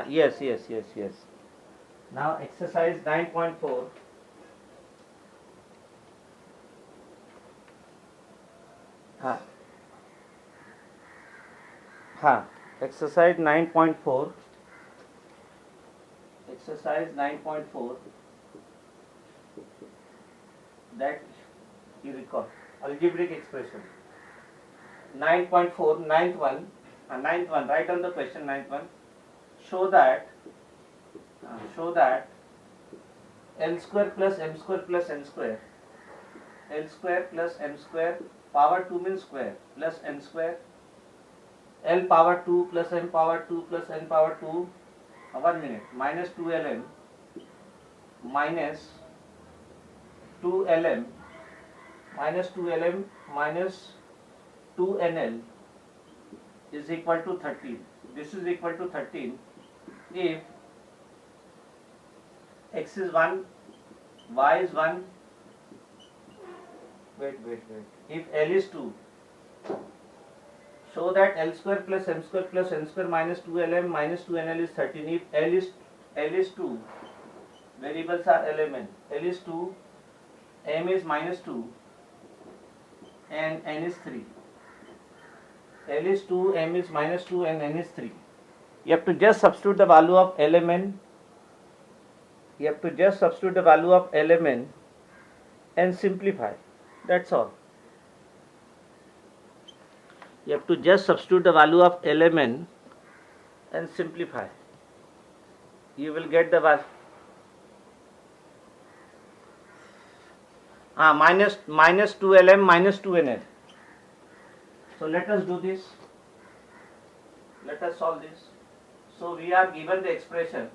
Yes, yes, yes, yes. Now exercise 9.4. हाँ हाँ exercise 9.4. Exercise 9.4, that you recall algebraic expression. 9.4, ninth one, write on the question. Ninth one, show that L square plus M square plus N square, L square plus M square power 2 means square plus N square, L power 2 plus M power 2 plus N power 2, 1 minute, minus 2lm minus 2lm minus 2nl is equal to 13. This is equal to 13 if x is 1, y is 1. Wait. If L is 2, show that L square plus M square plus N square minus 2lm minus 2nl is 13. If L is 2, variables are L m n. L is 2, M is minus 2, and N is 3. L is 2, M is minus 2, and N is 3. You have to just substitute the value of L m n. You have to just substitute the value of L m n and simplify. That's all. You have to just substitute the value of L m n and simplify. You will get the value. Minus 2lm minus 2nl. So let us do this. Let us solve this. So we are given the expression.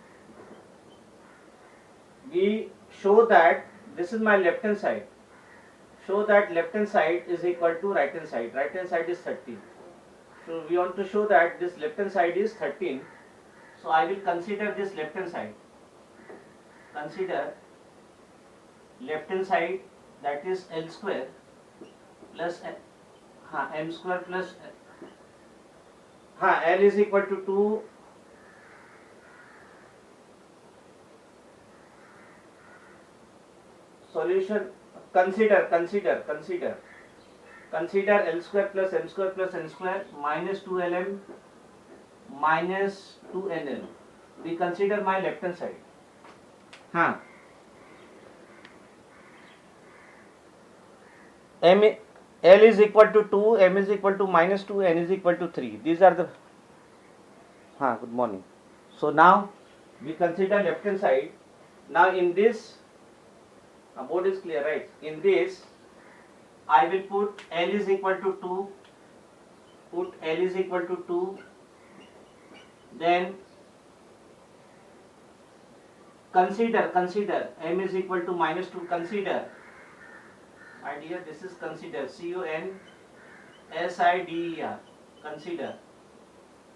We show that this is my left hand side. Show that left hand side is equal to right hand side. Right hand side is 13. So we want to show that this left hand side is 13. So I will consider this left hand side. Consider left hand side, that is L square plus M square plus L is equal to 2. Solution. Consider L square plus M square plus N square minus 2lm minus 2nl. We consider my left hand side. L is equal to 2, M is equal to minus 2, N is equal to 3. These are the. Good morning. So now we consider left hand side. Now in this, board is clear, right? In this, I will put L is equal to 2. Put L is equal to 2. Then consider M is equal to minus 2. Consider, my dear, this is consider. CONSIDER. Consider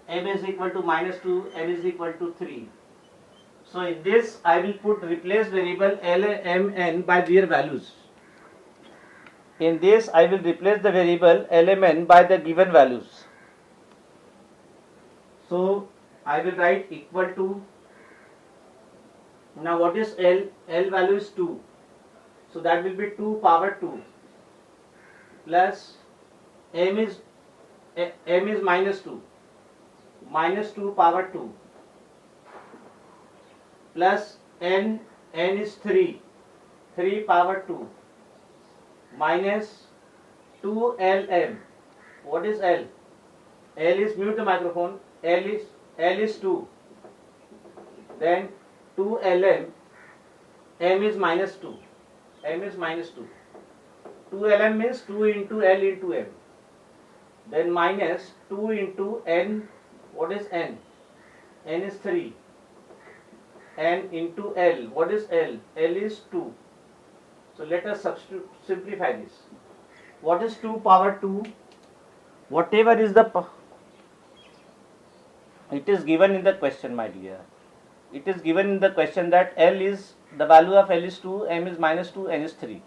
M is equal to minus 2, N is equal to 3. So in this, I will put replace variable L, M, N by their values. In this, I will replace the variable L, M, N by the given values. So I will write equal to. Now what is L? L value is 2. So that will be 2 power 2 plus M is minus 2. Minus 2 power 2 plus N is 3. 3 power 2 minus 2lm. What is L? L is, mute the microphone. L is 2. Then 2lm. M is minus 2. M is minus 2. 2lm means 2 into L into M. Then minus 2 into N. What is N? N is 3. N into L. What is L? L is 2. So let us simplify this. What is 2 power 2? Whatever is the. It is given in the question, my dear. It is given in the question that L is, the value of L is 2, M is minus 2, N is 3.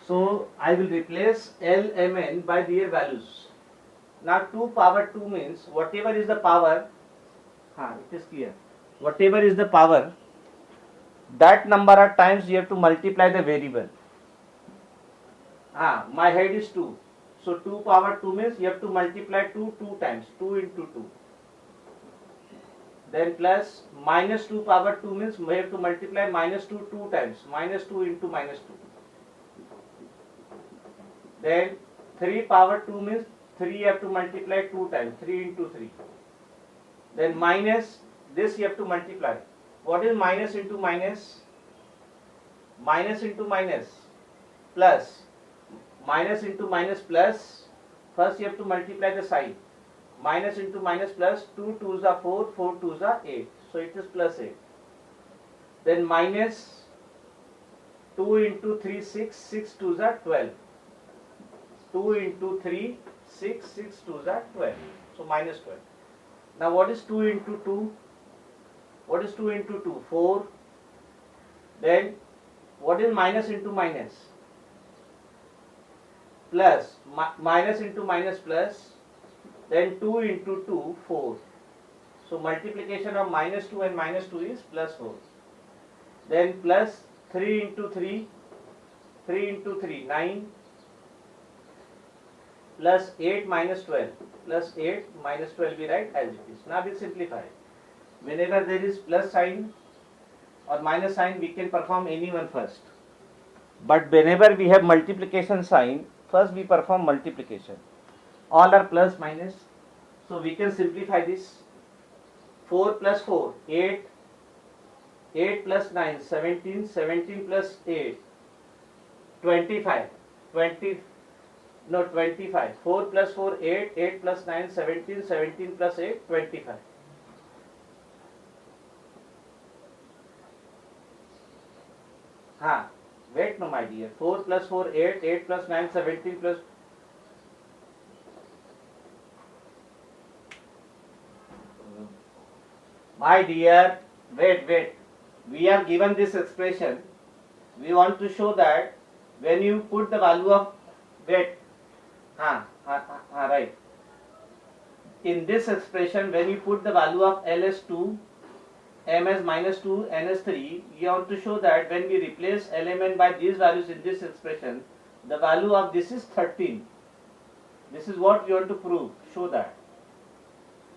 So I will replace L, M, N by their values. Now 2 power 2 means whatever is the power It is clear. Whatever is the power, that number of times you have to multiply the variable. My head is 2. So 2 power 2 means you have to multiply 2 times. 2 into 2. Then plus minus 2 power 2 means we have to multiply minus 2 times. Minus 2 into minus 2. Then 3 power 2 means 3 you have to multiply 2 times. 3 into 3. Then minus this you have to multiply. What is minus into minus? Minus into minus plus. Minus into minus plus. First you have to multiply the sign. Minus into minus plus 2 2s are 4, 4 2s are 8. So it is plus 8. Then minus 2 into 3 6, 6 2s are 12. 2 into 3 6, 6 2s are 12. So minus 12. Now what is 2 into 2? What is 2 into 2? 4. Then what is minus into minus? Plus. Minus into minus plus. Then 2 into 2, 4. So multiplication of minus 2 and minus 2 is plus 4. Then plus 3 into 3. 3 into 3, 9. Plus 8 minus 12. Plus 8 minus 12 we write as it is. Now we simplify. Whenever there is plus sign or minus sign, we can perform any one first. But whenever we have multiplication sign, first we perform multiplication. All are plus minus. So we can simplify this. 4 plus 4, 8. 8 plus 9, 17. 17 plus 8, 25. 25. 4 plus 4, 8. 8 plus 9, 17. 17 plus 8, 25. Wait no my dear. 4 plus 4, 8. 8 plus 9, 17 plus... My dear, wait. We are given this expression. We want to show that when you put the value of... right. In this expression, when you put the value of L as 2, M as minus 2, N as 3, you want to show that when we replace element by these values in this expression, the value of this is 13. This is what we want to prove, show that.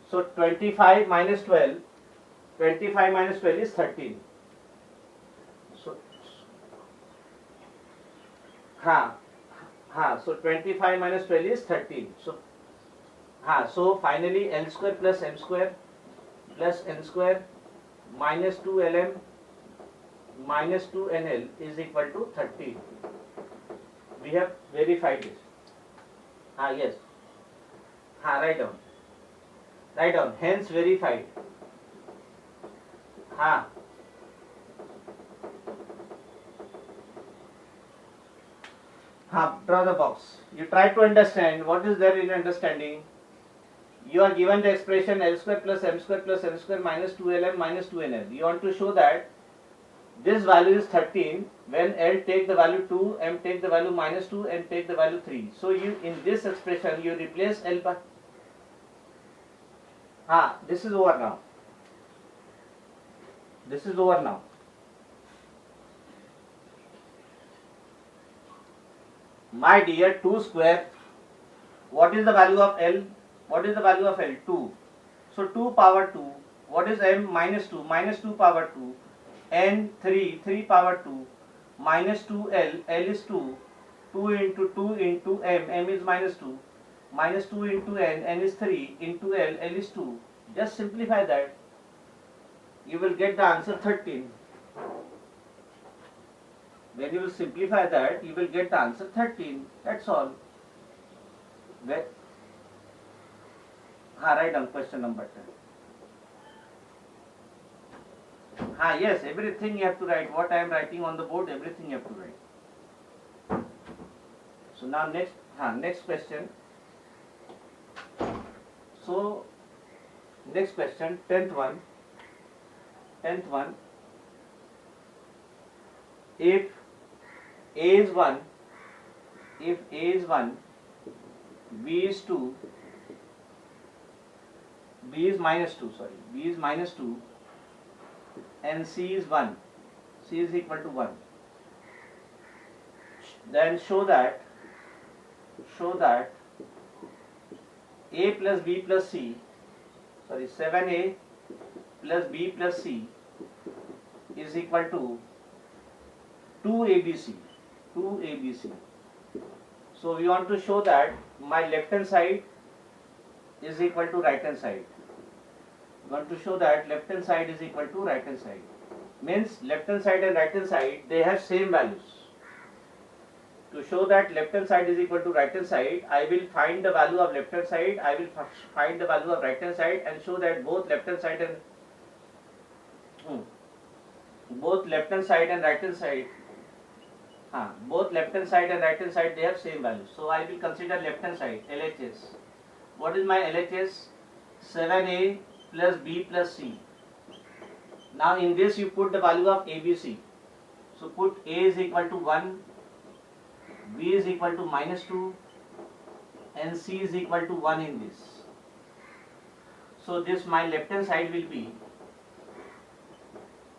So 25 minus 12, 25 minus 12 is 13. So 25 minus 12 is 13. So finally L square plus M square plus N square minus 2 LM minus 2 NL is equal to 13. We have verified this. Yes. Write down. Hence verified. Draw the box. You try to understand what is there in understanding. You are given the expression L square plus M square plus N square minus 2LM minus 2NL. You want to show that this value is 13 when L take the value 2, M take the value minus 2 and take the value 3. So you in this expression you replace L by... this is over now. This is over now. My dear, 2 square, what is the value of L? What is the value of L? 2. So 2 power 2. What is M? Minus 2. Minus 2 power 2. N 3. 3 power 2. Minus 2 L. L is 2. 2 into M. M is minus 2. Minus 2 into N. N is 3. Into L. L is 2. Just simplify that. You will get the answer 13. When you will simplify that, you will get the answer 13. That's all. Write down question number 10. Yes, everything you have to write. What I am writing on the board, everything you have to write. So now next question. So next question, 10th one. If A is 1, B is 2, B is minus 2, sorry, B is minus 2 and C is 1, C is equal to 1. Then show that A plus B plus C, sorry, 7A plus B plus C is equal to 2ABC, 2ABC. So we want to show that my left hand side is equal to right hand side. We want to show that left hand side is equal to right hand side. Means left hand side and right hand side, they have same values. To show that left hand side is equal to right hand side, I will find the value of left hand side, I will find the value of right hand side and show that both left hand side and right hand side, both left hand side and right hand side, they have same values. So I will consider left hand side, LHS. What is my LHS? 7A plus B plus C. Now in this you put the value of ABC. So put A is equal to 1, B is equal to minus 2 and C is equal to 1 in this. So this my left hand side will be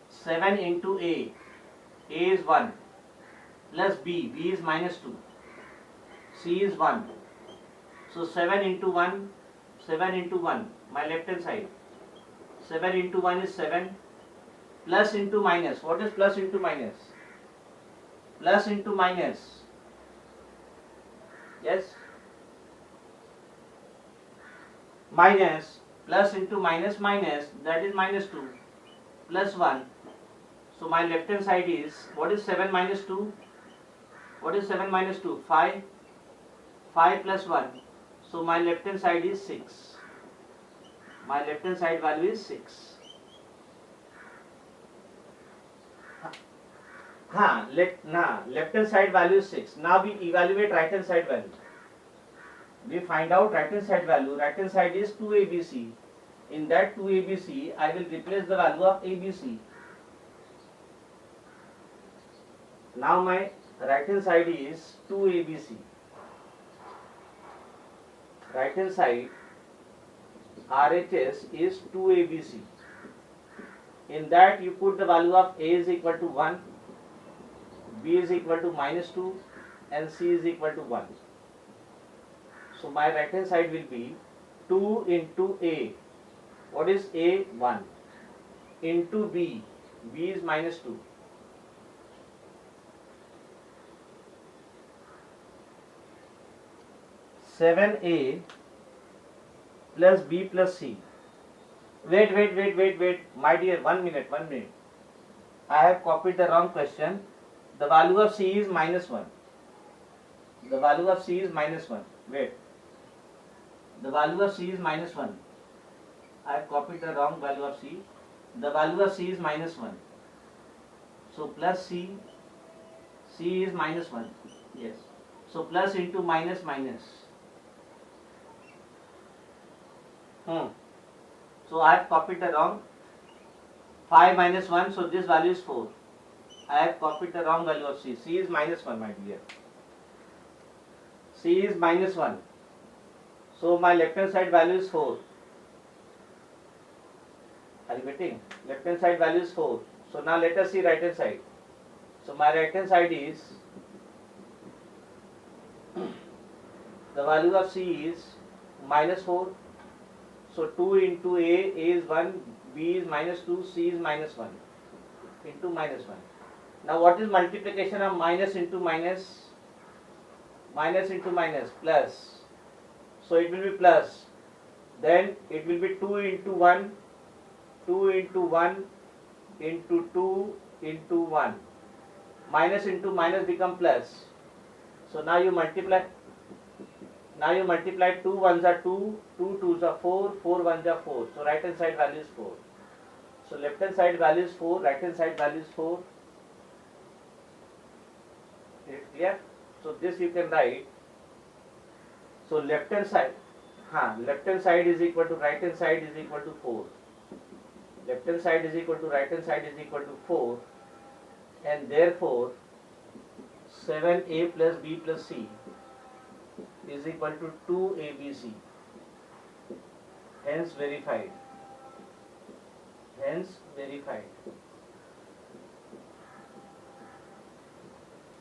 7 into A is 1, plus B is minus 2, C is 1. So 7 into 1, my left hand side. 7 into 1 is 7, plus into minus. What is plus into minus? Plus into minus. Yes? Minus, plus into minus, that is minus 2, plus 1. So my left hand side is, what is 7 minus 2? What is 7 minus 2? 5. 5 plus 1. So my left hand side is 6. My left hand side value is 6. Left hand side value is 6. Now we evaluate right hand side value. We find out right hand side value. Right hand side is 2ABC. In that 2ABC, I will replace the value of ABC. Now my right hand side is 2ABC. Right hand side RHS is 2ABC. In that you put the value of A is equal to 1, B is equal to minus 2 and C is equal to 1. So my right hand side will be 2 into A. What is A? 1. Into B. B is minus 2. Seven A plus B plus C. Wait, my dear, 1 minute. I have copied the wrong question. The value of C is minus 1. The value of C is minus 1. Wait. The value of C is minus 1. I have copied the wrong value of C. The value of C is minus 1. So plus C. C is minus 1. Yes. So plus into minus. So I have copied the wrong. 5 minus 1, so this value is 4. I have copied the wrong value of C. C is minus 1, my dear. C is minus 1. So my left hand side value is 4. Are you getting? Left hand side value is 4. So now let us see right hand side. So my right hand side is, the value of C is minus 4. So 2 into A is 1, B is minus 2, C is minus 1 into minus 1. Now what is multiplication of minus into minus? Minus into minus, plus. So it will be plus. Then it will be 2 into 1, 2 into 1 into 2 into 1. Minus into minus become plus. So now you multiply. Now you multiply 2 1s are 2, 2 2s are 4, 4 1s are 4. So right hand side value is 4. So left hand side value is 4, right hand side value is 4. Is it clear? So this you can write. So left hand side is equal to right hand side is equal to 4. Left hand side is equal to right hand side is equal to 4. And therefore 7A plus B plus C is equal to 2ABC. hence verified, hence verified,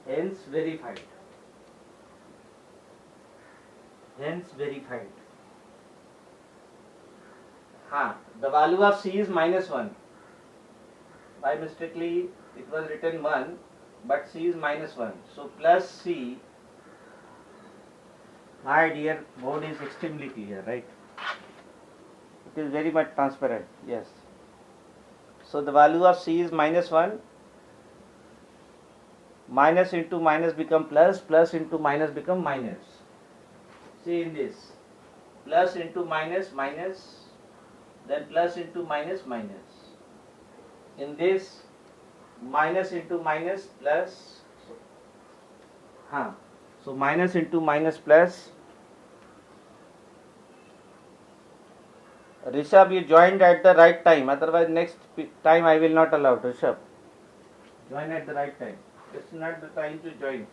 hence verified, hence verified. The value of C is -1. By mistakenly it was written 1, but C is -1. So plus C, my dear, board is extremely clear, right? It is very much transparent, yes. So the value of C is -1, minus into minus become plus, plus into minus become minus. See in this, plus into minus, minus, then plus into minus, minus. In this, minus into minus, plus. So minus into minus plus. Rishabh, you joined at the right time. Otherwise, next time I will not allow. Rishabh, join at the right time. It's not the time to join.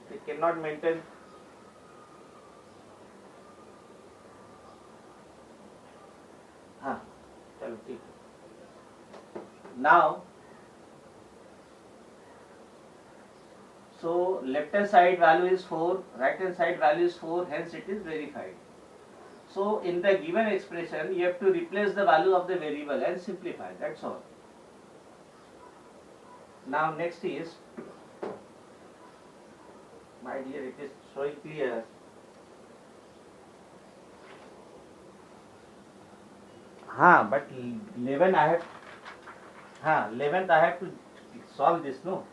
They cannot maintain. Chalo, ठीक है. Now, so left hand side value is 4, right hand side value is 4, hence it is verified. So in the given expression, you have to replace the value of the variable and simplify. That's all. Now next is, my dear, it is so clear. But 11 I have. 11th I have to solve this. No,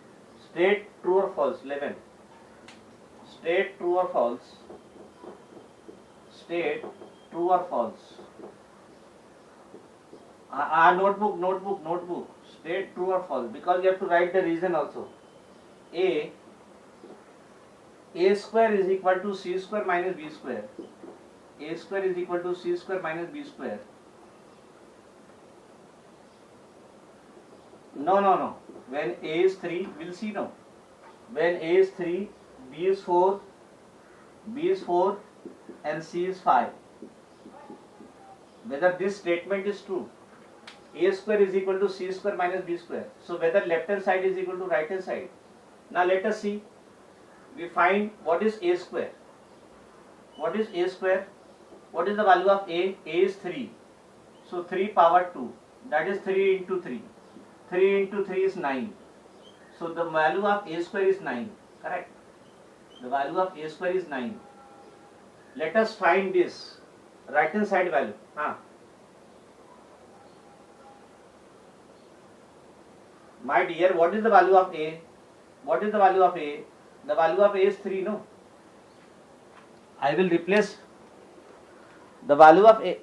state true or false. 11. State true or false. State true or false. Notebook. State true or false, because you have to write the reason also. A square is equal to C square minus B square. A square is equal to C square minus B square. No. When A is 3, we'll see now. When A is 3, B is 4, and C is 5. Whether this statement is true. A square is equal to C square minus B square. So whether left hand side is equal to right hand side. Now let us see. We find what is A square. What is A square? What is the value of A? A is 3. So 3 power 2. That is 3 into 3. 3 into 3 is 9. So the value of A square is 9. Correct? The value of A square is 9. Let us find this right hand side value. My dear, what is the value of A? What is the value of A? The value of A is 3, no? I will replace the value of A.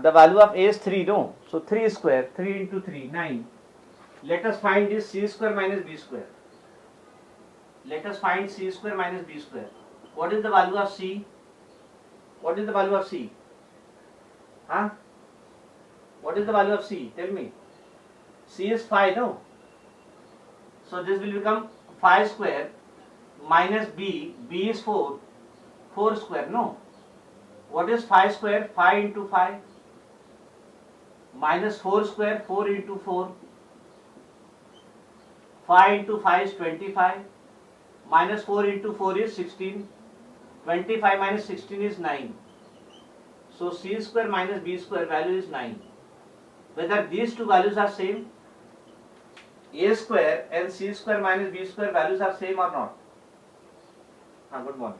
The value of A is 3, no? So 3 square, 3 into 3, 9. Let us find this C square minus B square. Let us find C square minus B square. What is the value of C? What is the value of C? What is the value of C? Tell me. C is 5, no? So this will become 5 square minus B. B is 4. 4 square, no? What is 5 square? 5 into 5. Minus 4 square, 4 into 4. 5 into 5 is 25. Minus 4 into 4 is 16. 25 minus 16 is 9. So C square minus B square value is 9. Whether these two values are same, A square and C square minus B square values are same or not? Good morning.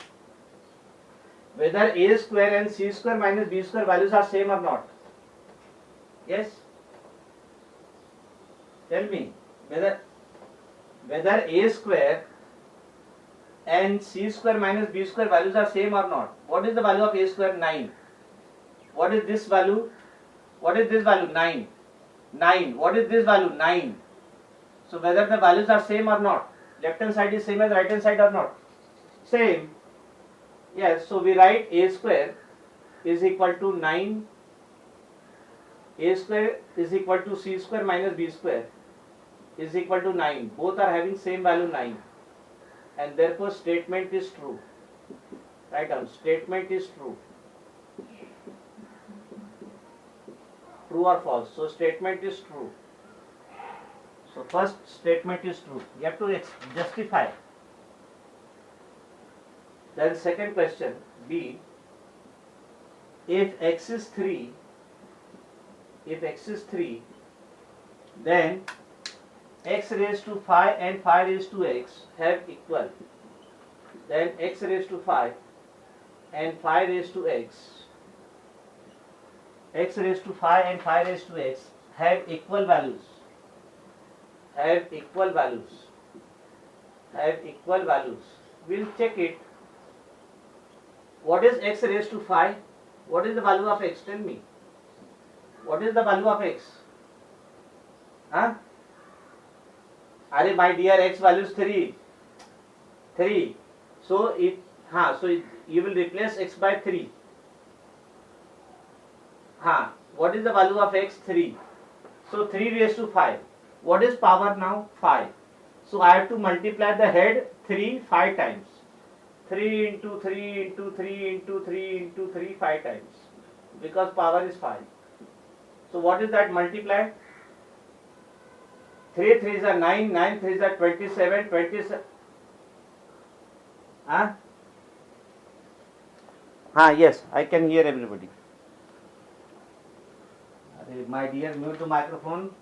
Whether A square and C square minus B square values are same or not? Yes? Tell me, whether A square and C square minus B square values are same or not? What is the value of A square? 9. What is this value? What is this value? 9. 9. What is this value? 9. So whether the values are same or not? Left hand side is same as right hand side or not? Same. Yes, so we write A square is equal to 9. A square is equal to C square minus B square is equal to 9. Both are having same value 9. And therefore statement is true. Write down, statement is true. true or false. So statement is true. So first statement is true. You have to justify. Then second question, B. If x is 3, then x raised to 5 and 5 raised to x have equal. Then x raised to 5 and 5 raised to x raised to 5 and 5 raised to x have equal values. We'll check it. What is x raised to 5? What is the value of x? Tell me. What is the value of x? Huh? Are my dear, x value is 3. So you will replace x by 3. What is the value of x? 3. So 3 raised to 5. What is power now? 5. So I have to multiply the head 5 times. 3 into 3 into 3 into 3 into 3 5 times. Because power is 5. So what is that multiplied? 3 3s are 9, 9 3s are 27, 27. Yes, I can hear everybody. My dear, mute the microphone.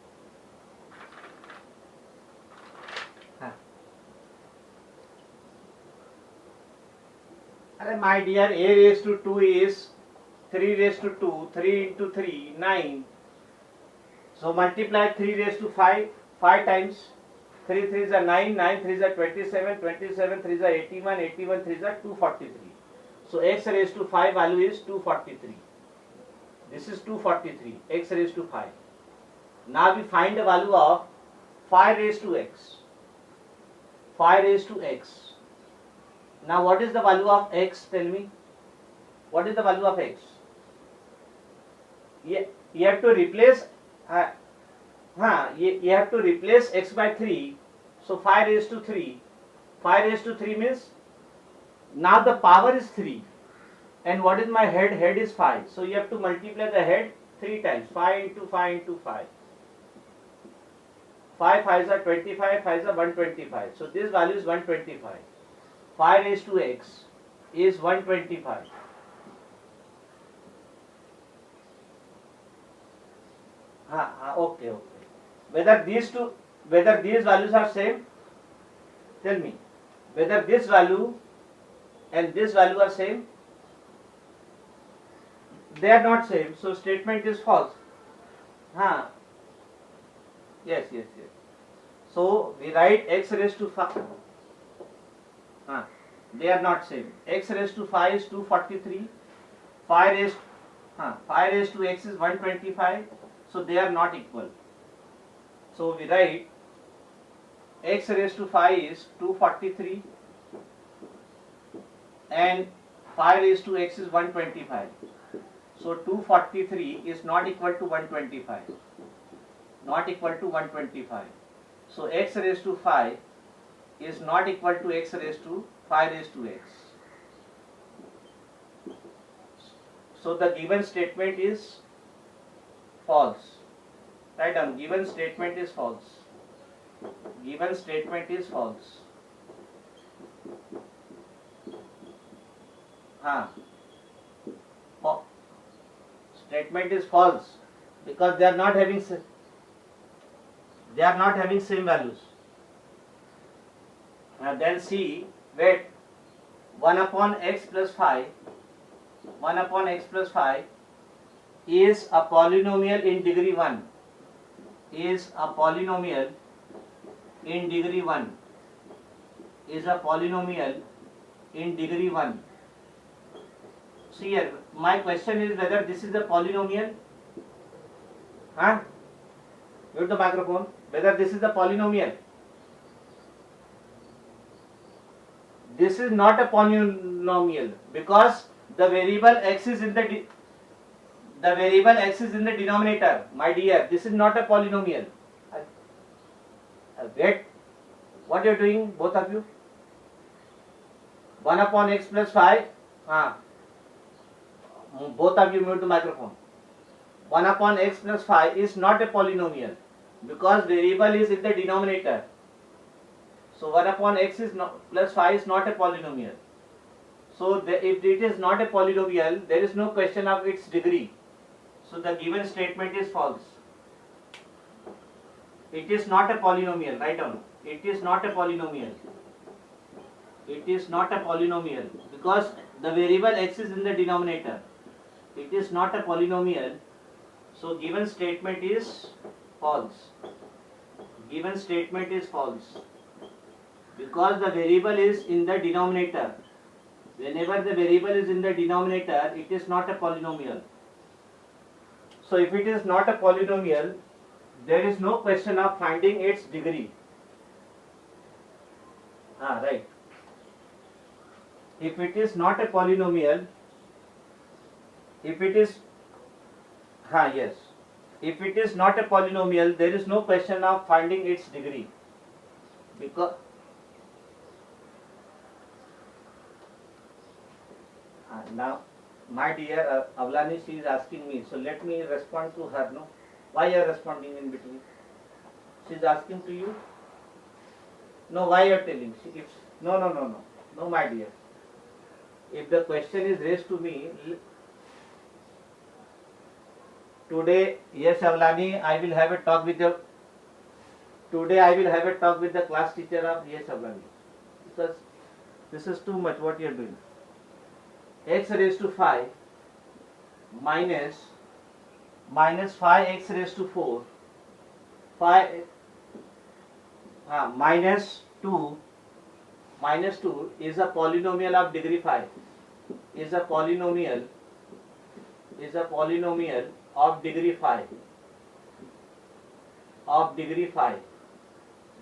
My dear, a raised to 2 is 3 raised to 2, 3 into 3, 9. So multiply 3 raised to 5 times. 3 3s are 9, 9 3s are 27, 27 3s are 81, 81 3s are 243. So x raised to 5 value is 243. This is 243, x raised to 5. Now we find the value of 5 raised to x. 5 raised to x. Now what is the value of x? Tell me. What is the value of x? You have to replace you have to replace x by 3. So 5 raised to 3. 5 raised to 3 means now the power is 3. And what is my head? Head is 5. So you have to multiply the head 3 times. 5 into 5 into 5. 5 5s are 25, 5s are 125. So this value is 125. 5 raised to x is 125. Okay. Whether these values are same? Tell me. Whether this value and this value are same? They are not same. So statement is false. Yes. So we write x raised to 5. They are not same. X raised to 5 is 243. 5 raised to x is 125. So they are not equal. So we write x raised to 5 is 243 and 5 raised to x is 125. So 243 is not equal to 125. Not equal to 125. So x raised to 5 is not equal to x raised to 5 raised to x. So the given statement is false. Write down, given statement is false. Given statement is false. Statement is false because they are not having same values. Then see, wait, 1 upon x plus 5 is a polynomial in degree 1. Is a polynomial in degree 1. Is a polynomial in degree 1. See here, my question is whether this is a polynomial. Mute the microphone. Whether this is a polynomial. This is not a polynomial because the variable x is in the denominator. My dear, this is not a polynomial. Wait, what you are doing, both of you? 1 upon x plus 5. Both of you mute the microphone. 1 upon x plus 5 is not a polynomial because variable is in the denominator. So 1 upon x is not, plus 5 is not a polynomial. So if it is not a polynomial, there is no question of its degree. So the given statement is false. It is not a polynomial. Write down. It is not a polynomial. It is not a polynomial because the variable x is in the denominator. It is not a polynomial. So given statement is false. Given statement is false because the variable is in the denominator. Whenever the variable is in the denominator, it is not a polynomial. So if it is not a polynomial, there is no question of finding its degree. Right. If it is not a polynomial, if it is, yes. If it is not a polynomial, there is no question of finding its degree. Because now, my dear Avlani, she is asking me, so let me respond to her. No, why you are responding in between? She is asking to you. No, why you are telling? No, my dear. If the question is raised to me today, yes, Avlani, I will have a talk with the. Today I will have a talk with the class teacher of yes, Avlani, because this is too much what you are doing. X raised to 5 minus 5x raised to 4 minus 2 is a polynomial of degree 5, is a polynomial of degree 5.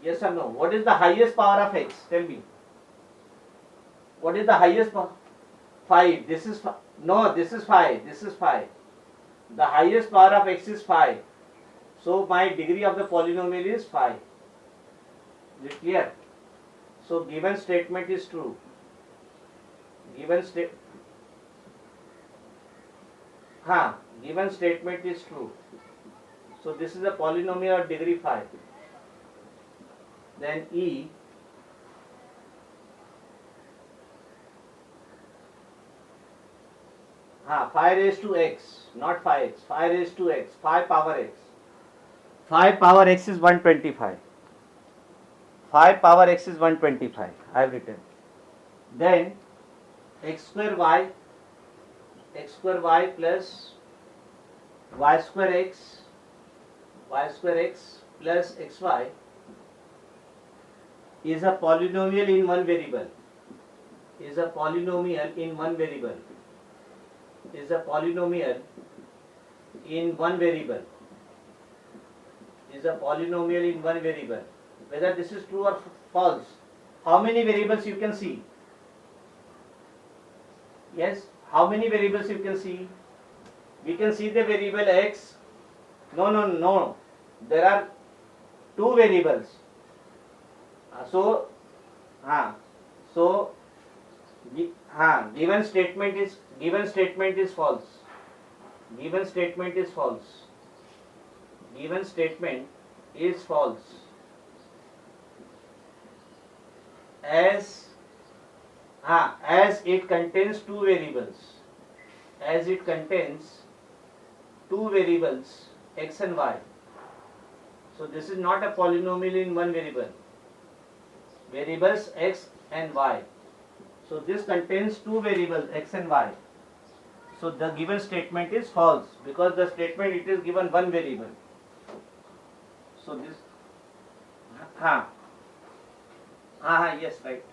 Yes or no? What is the highest power of x? Tell me. What is the highest power? 5. This is this is 5. This is 5. The highest power of x is 5. So my degree of the polynomial is 5. Is it clear? So given statement is true. Given statement is true. So this is a polynomial of degree 5. Then E 5 raised to x, not 5x, 5 raised to x, 5 power x. 5 power x is 125. 5 power x is 125. I have written. Then x square y plus y square x plus xy is a polynomial in one variable. Is a polynomial in one variable. Is a polynomial in one variable. Is a polynomial in one variable. Whether this is true or false. How many variables you can see? Yes, how many variables you can see? We can see the variable x. No. There are two variables. Given statement is false. Given statement is false. Given statement is false. As it contains two variables. As it contains two variables x and y. So this is not a polynomial in one variable. Variables x and y. So this contains two variables x and y. So the given statement is false because the statement it is given one variable. So this yes, right.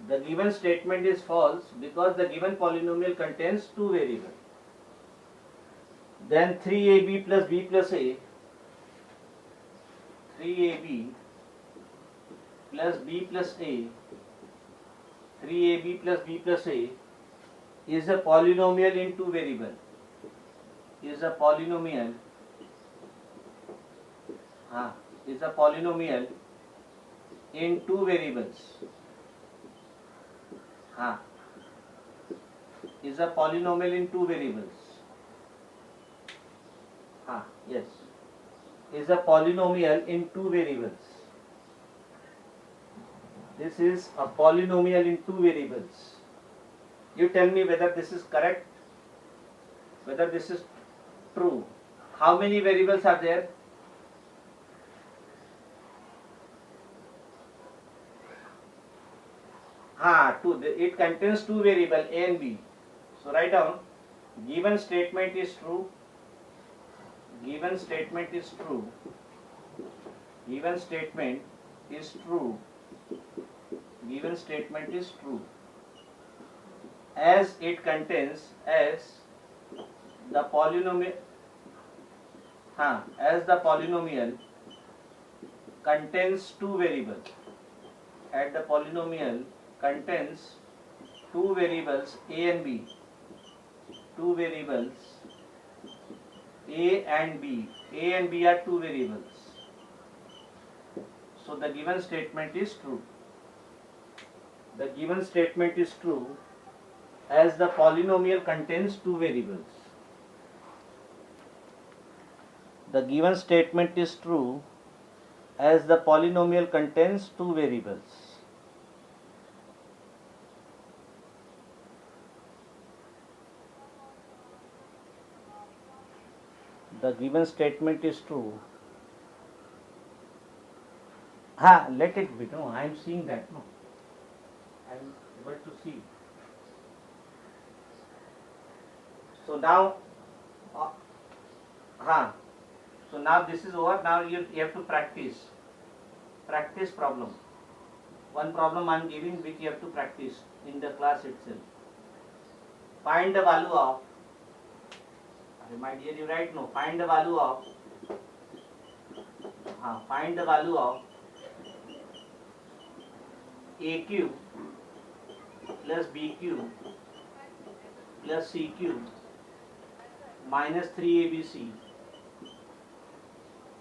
The given statement is false because the given polynomial contains two variables. Then 3ab plus b plus a 3ab plus b plus a 3ab plus b plus a is a polynomial in two variables. Is a polynomial in two variables. Is a polynomial in two variables. Yes, is a polynomial in two variables. This is a polynomial in two variables. You tell me whether this is correct, whether this is true. How many variables are there? Two. It contains two variables A and B. So write down, given statement is true, given statement is true, given statement is true, given statement is true, as it contains, as the polynomial, as the polynomial contains two variables, and the polynomial contains two variables A and B, two variables A and B. A and B are two variables. So the given statement is true. The given statement is true as the polynomial contains two variables. The given statement is true as the polynomial contains two variables. The given statement is true. Let it be. No, I am seeing that. No, I am able to see. So now, so now this is over. Now you have to practice. Practice problem. One problem I am giving which you have to practice in the class itself. Find the value of. My dear, you write no. Find the value of. Find the value of AQ plus BQ plus CQ minus 3ABC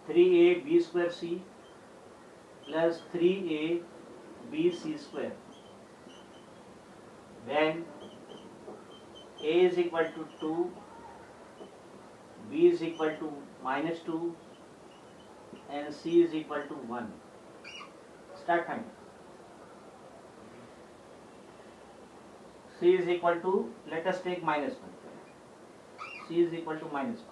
3A B square C plus 3A B C square, when A is equal to 2, B is equal to minus 2 and C is equal to 1. Start time. C is equal to, let us take minus 1. C is equal to minus 1.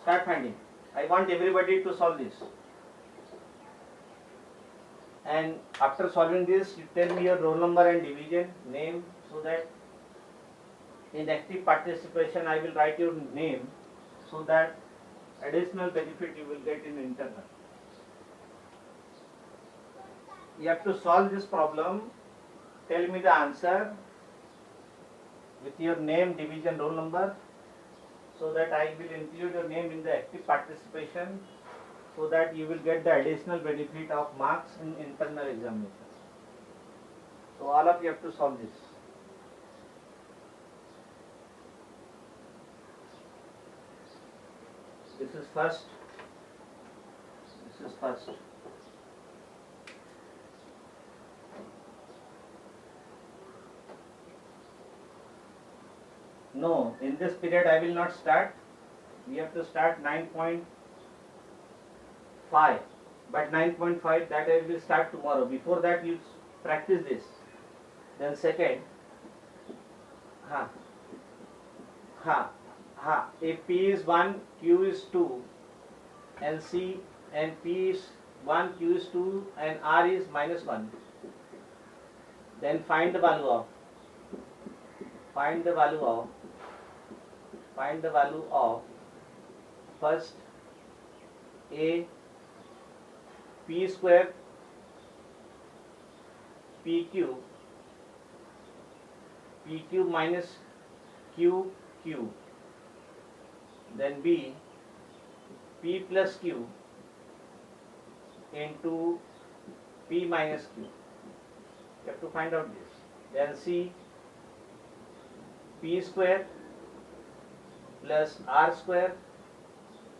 Start finding. I want everybody to solve this. And after solving this, you tell me your roll number and division, name, so that in active participation I will write your name, so that additional benefit you will get in internal. You have to solve this problem. Tell me the answer with your name, division, roll number, so that I will include your name in the active participation, so that you will get the additional benefit of marks in internal examination. So all of you have to solve this. This is first. This is first. No, in this period I will not start. We have to start 9.5. But 9.5 that I will start tomorrow. Before that you practice this. Then second. If P is 1, Q is 2, and C and P is 1, Q is 2, and R is minus 1, then find the value of first A P square PQ minus QQ, then B P plus Q into P minus Q. You have to find out this. Then C P square plus R square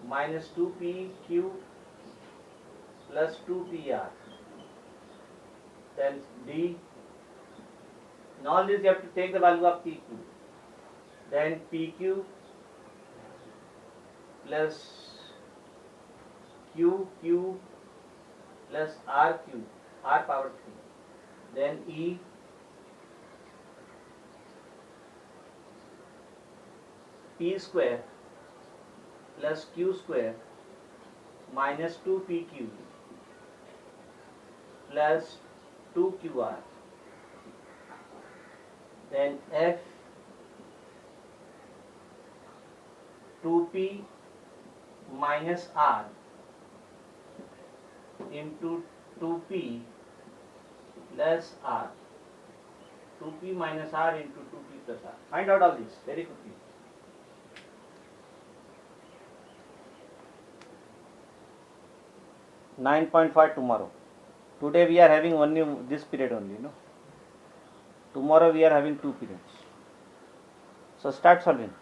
minus 2PQ plus 2PR. Then D. In all this you have to take the value of PQ. Then PQ plus q plus r power 3, then e p square plus q square minus 2pq plus 2qr, then f 2p minus r into 2p plus r, 2p minus r into 2p plus r. Find out all this very quickly. (9.5) tomorrow. Today we are having only this period only, no? Tomorrow we are having 2 periods. So start solving.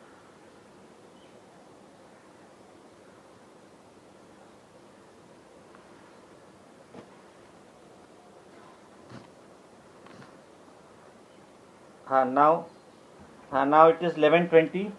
Now it is 11:20.